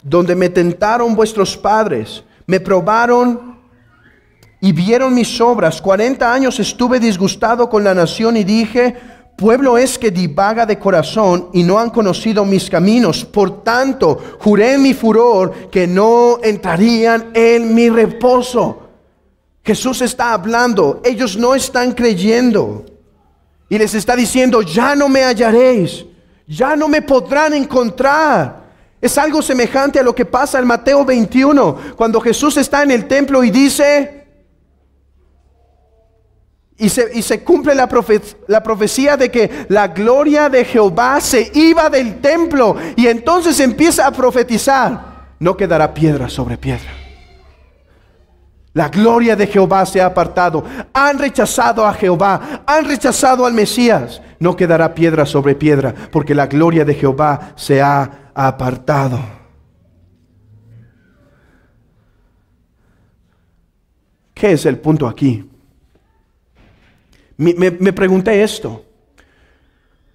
Donde me tentaron vuestros padres, me probaron y vieron mis obras. 40 años estuve disgustado con la nación y dije, pueblo es que divaga de corazón y no han conocido mis caminos. Por tanto, juré en mi furor que no entrarían en mi reposo. Jesús está hablando, ellos no están creyendo. Y les está diciendo, ya no me hallaréis, ya no me podrán encontrar. Es algo semejante a lo que pasa en Mateo 21, cuando Jesús está en el templo y dice, y se cumple la profecía de que la gloria de Jehová se iba del templo, y entonces empieza a profetizar, no quedará piedra sobre piedra. La gloria de Jehová se ha apartado. Han rechazado a Jehová, han rechazado al Mesías. No quedará piedra sobre piedra, porque la gloria de Jehová se ha apartado. ¿Qué es el punto aquí? Me pregunté esto.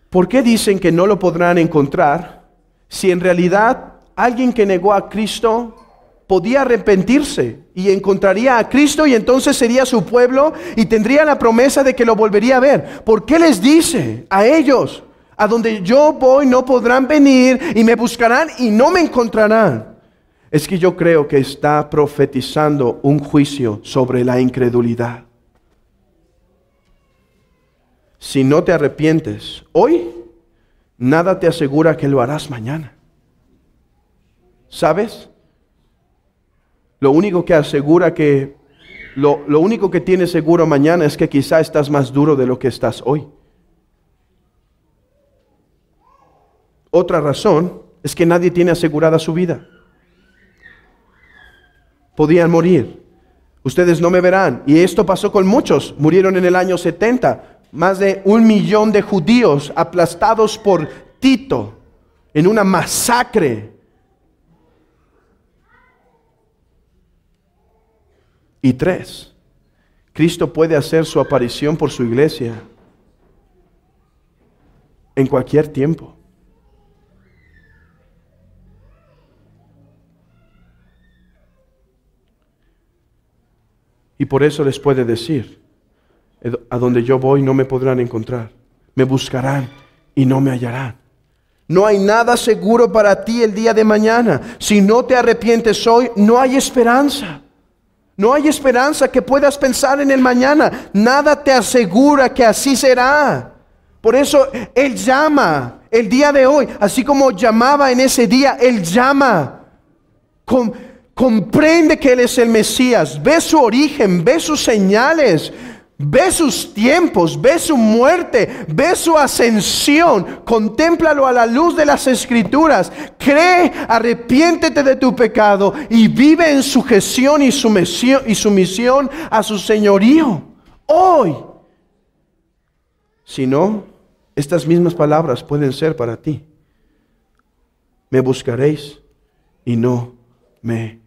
¿Por qué dicen que no lo podrán encontrar si en realidad alguien que negó a Cristo podía arrepentirse y encontraría a Cristo y entonces sería su pueblo y tendría la promesa de que lo volvería a ver? ¿Por qué les dice a ellos, a donde yo voy no podrán venir y me buscarán y no me encontrarán? Es que yo creo que está profetizando un juicio sobre la incredulidad. Si no te arrepientes hoy, nada te asegura que lo harás mañana. ¿Sabes? Lo único que asegura que, lo único que tienes seguro mañana es que quizá estás más duro de lo que estás hoy. Otra razón es que nadie tiene asegurada su vida. Podían morir. Ustedes no me verán. Y esto pasó con muchos. Murieron en el año 70. Más de 1 millón de judíos aplastados por Tito en una masacre. Y 3, Cristo puede hacer su aparición por su iglesia en cualquier tiempo. Y por eso les puede decir, a donde yo voy no me podrán encontrar, me buscarán y no me hallarán. No hay nada seguro para ti el día de mañana. Si no te arrepientes hoy, no hay esperanza. No hay esperanza que puedas pensar en el mañana. Nada te asegura que así será. Por eso Él llama el día de hoy, así como llamaba en ese día, Él llama. Comprende que Él es el Mesías, ve su origen, ve sus señales, Ve sus tiempos, ve su muerte, ve su ascensión, contémplalo a la luz de las Escrituras, cree, arrepiéntete de tu pecado y vive en sujeción y sumisión a su señorío hoy. Si no, estas mismas palabras pueden ser para ti. Me buscaréis y no me